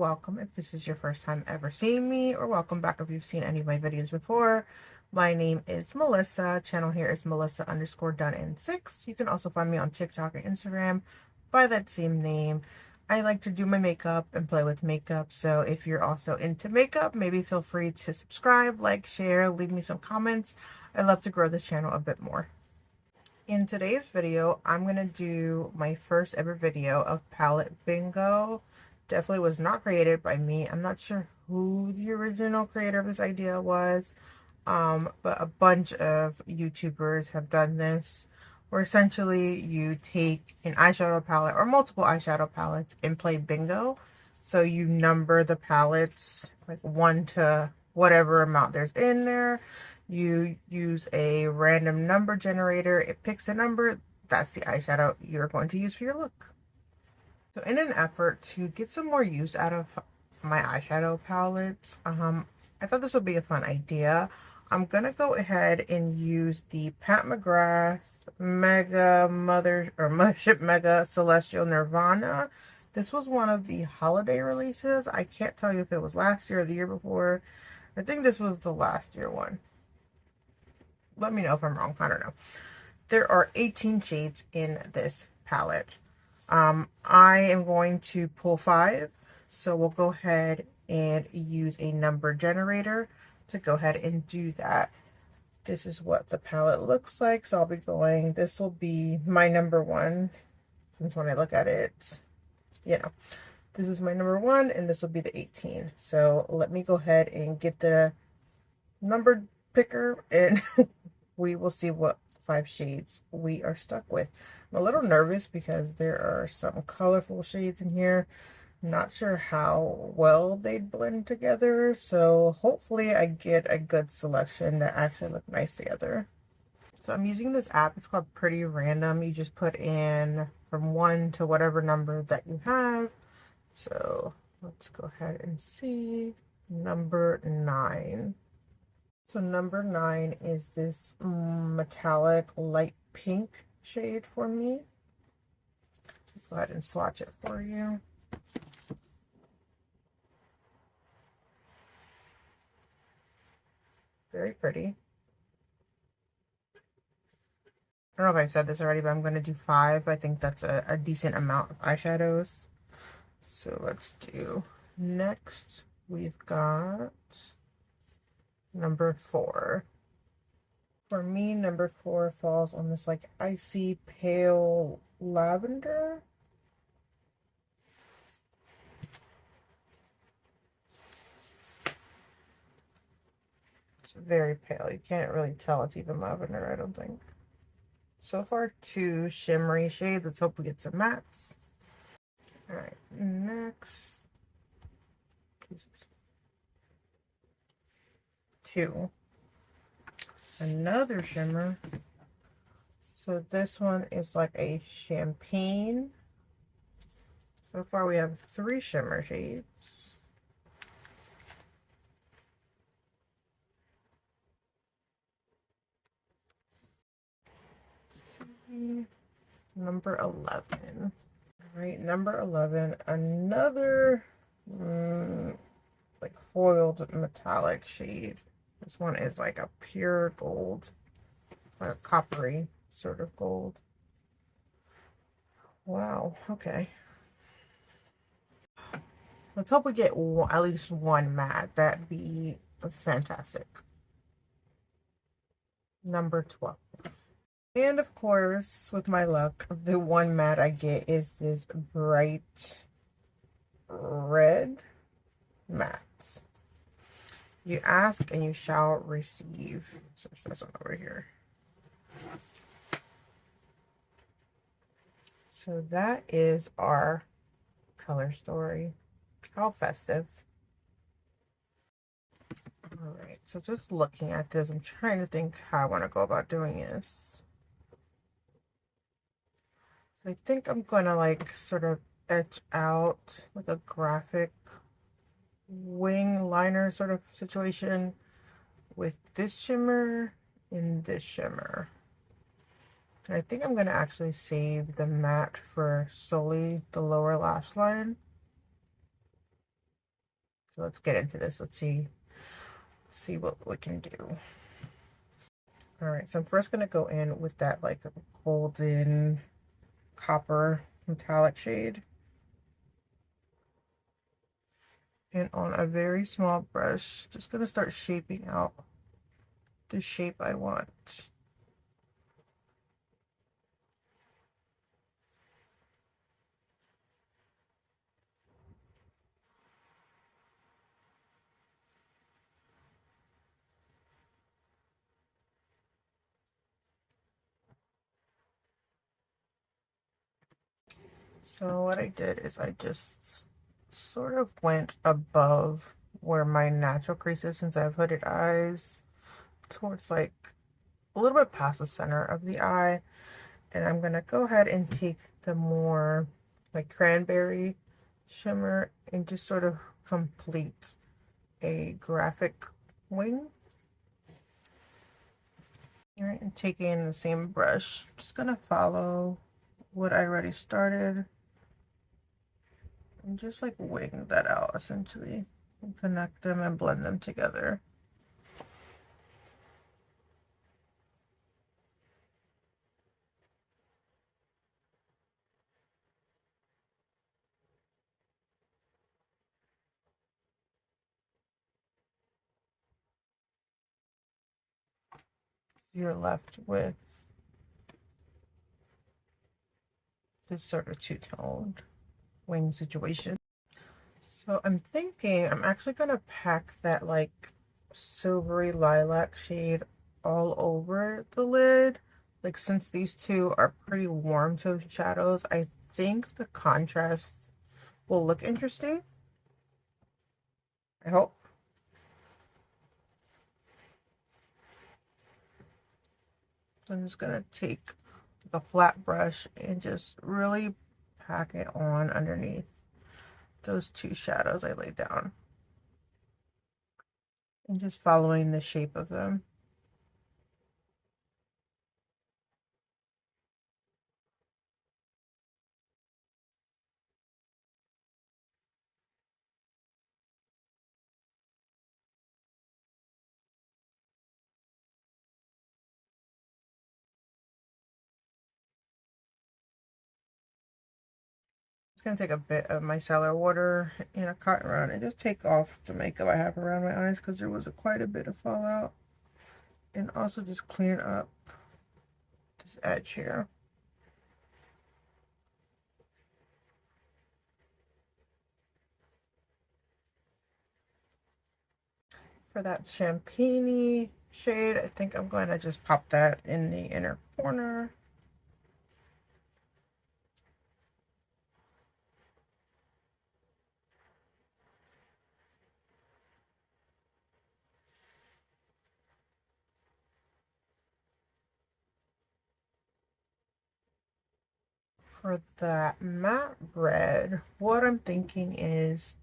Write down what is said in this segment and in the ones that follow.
welcome if this is your first time ever seeing me, or welcome back if you've seen any of my videos before. My name is Melissa. Channel here is Melissa_done in 6. You can also find me on TikTok and Instagram by that same name. I like to do my makeup and play with makeup, so if you're also into makeup, maybe feel free to subscribe, like, share, leave me some comments. I'd love to grow this channel a bit more. In today's video, I'm going to do my first ever video of palette bingo. Definitely was not created by me. I'm not sure who the original creator of this idea was, but a bunch of YouTubers have done this, where essentially you take an eyeshadow palette or multiple eyeshadow palettes and play bingo. So you number the palettes like 1 to whatever amount there's in there. You use a random number generator. It picks a number. That's the eyeshadow you're going to use for your look. So in an effort to get some more use out of my eyeshadow palettes, I thought this would be a fun idea. I'm going to go ahead and use the Pat McGrath Mothership Mega Celestial Nirvana. This was one of the holiday releases. I can't tell you if it was last year or the year before. I think this was the last year one. Let me know if I'm wrong. I don't know. There are 18 shades in this palette. I am going to pull 5. So we'll go ahead and use a number generator to go ahead and do that. This is what the palette looks like. So I'll be going, this will be my number 1. Since when I look at it, this is my number 1 and this will be the 18. So let me go ahead and get the number picker and we will see what 5 shades we are stuck with. I'm a little nervous because there are some colorful shades in here. Not sure how well they'd blend together, so hopefully I get a good selection that actually look nice together. So I'm using this app. It's called Pretty Random. You just put in from 1 to whatever number that you have. So let's go ahead and see number 9. So number 9 is this metallic light pink shade for me. Go ahead and swatch it for you. Very pretty. I don't know if I've said this already, but I'm going to do 5. I think that's a decent amount of eyeshadows. So let's do next. We've got number 4. For me, number 4 falls on this like icy pale lavender. It's very pale. You can't really tell it's even lavender, I don't think. So far, 2 shimmery shades. Let's hope we get some mattes. All right, next. 2. Another shimmer. So this one is like a champagne. So far we have 3 shimmer shades. Number 11. All right, number 11, another like foiled metallic shade. This one is like a pure gold, like a coppery sort of gold. Wow, okay. Let's hope we get at least 1 matte. That'd be fantastic. Number 12. And of course, with my luck, the 1 matte I get is this bright red matte. You ask and you shall receive. So it's this one over here. So that is our color story. How festive. All right, so just looking at this, I'm trying to think how I want to go about doing this. So I think I'm gonna like sort of etch out like a graphic wing liner sort of situation with this shimmer and this shimmer. And I think I'm gonna actually save the matte for solely the lower lash line. So let's get into this. Let's see what we can do. All right, so I'm first gonna go in with that like golden copper metallic shade. And on a very small brush, just gonna start shaping out the shape I want. So what I did is I just sort of went above where my natural crease is, since I have hooded eyes, towards like a little bit past the center of the eye. And I'm gonna go ahead and take the more like cranberry shimmer and just sort of complete a graphic wing. All right, and taking the same brush, just gonna follow what I already started and just like wing that out essentially, and connect them and blend them together. You're left with this sort of two-toned wing situation. So I'm thinking I'm actually gonna pack that like silvery lilac shade all over the lid. Like, since these two are pretty warm tone shadows, I think the contrast will look interesting. I hope. So I'm just gonna take the flat brush and just really pack it on underneath those two shadows I laid down. And just following the shape of them. Just gonna take a bit of micellar water in a cotton round and just take off the makeup I have around my eyes, because there was quite a bit of fallout. And also just clean up this edge here. For that champagne shade, I think I'm going to just pop that in the inner corner. For that matte red, what I'm thinking is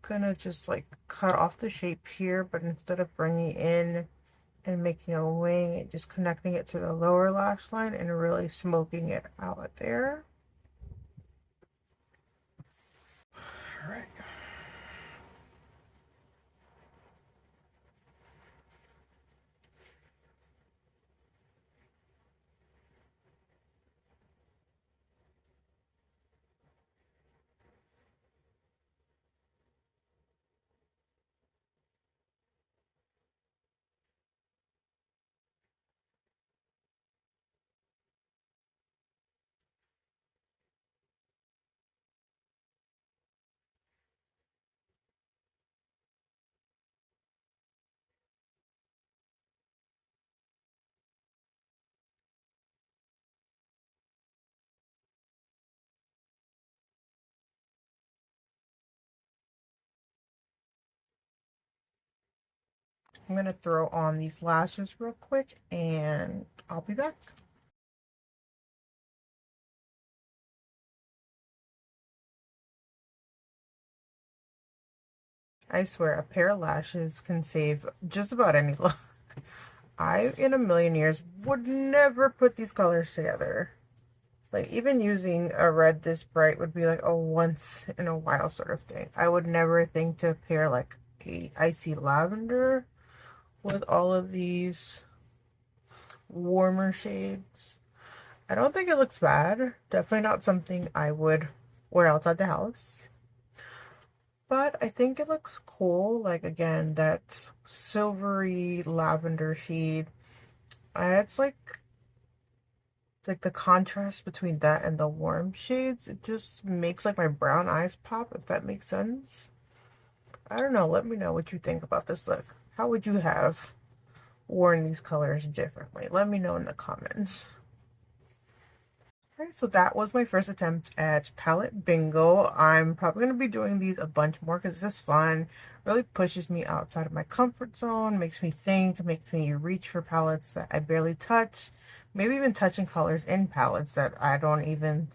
gonna just like cut off the shape here, but instead of bringing in and making a wing, just connecting it to the lower lash line and really smoking it out there. All right. I'm gonna throw on these lashes real quick and I'll be back. I swear, a pair of lashes can save just about any look. I, in a million years, would never put these colors together. Like, even using a red this bright would be like a once in a while sort of thing. I would never think to pair like a icy lavender with all of these warmer shades. I don't think it looks bad. Definitely not something I would wear outside the house. But I think it looks cool. Like, again, that silvery lavender shade. It's like the contrast between that and the warm shades, it just makes like my brown eyes pop, if that makes sense. I don't know. Let me know what you think about this look. How would you have worn these colors differently? Let me know in the comments. Alright, so that was my first attempt at palette bingo. I'm probably going to be doing these a bunch more because it's just fun. Really pushes me outside of my comfort zone, makes me think, makes me reach for palettes that I barely touch. Maybe even touching colors in palettes that I don't even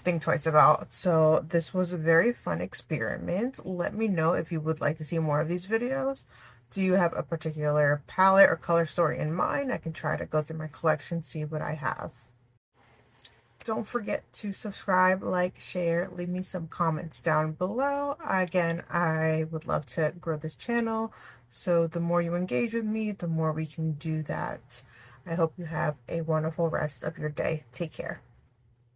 think twice about. So this was a very fun experiment. Let me know if you would like to see more of these videos. Do you have a particular palette or color story in mind? I can try to go through my collection, see what I have. Don't forget to subscribe, like, share, leave me some comments down below. Again, I would love to grow this channel, so the more you engage with me, the more we can do that. I hope you have a wonderful rest of your day. Take care.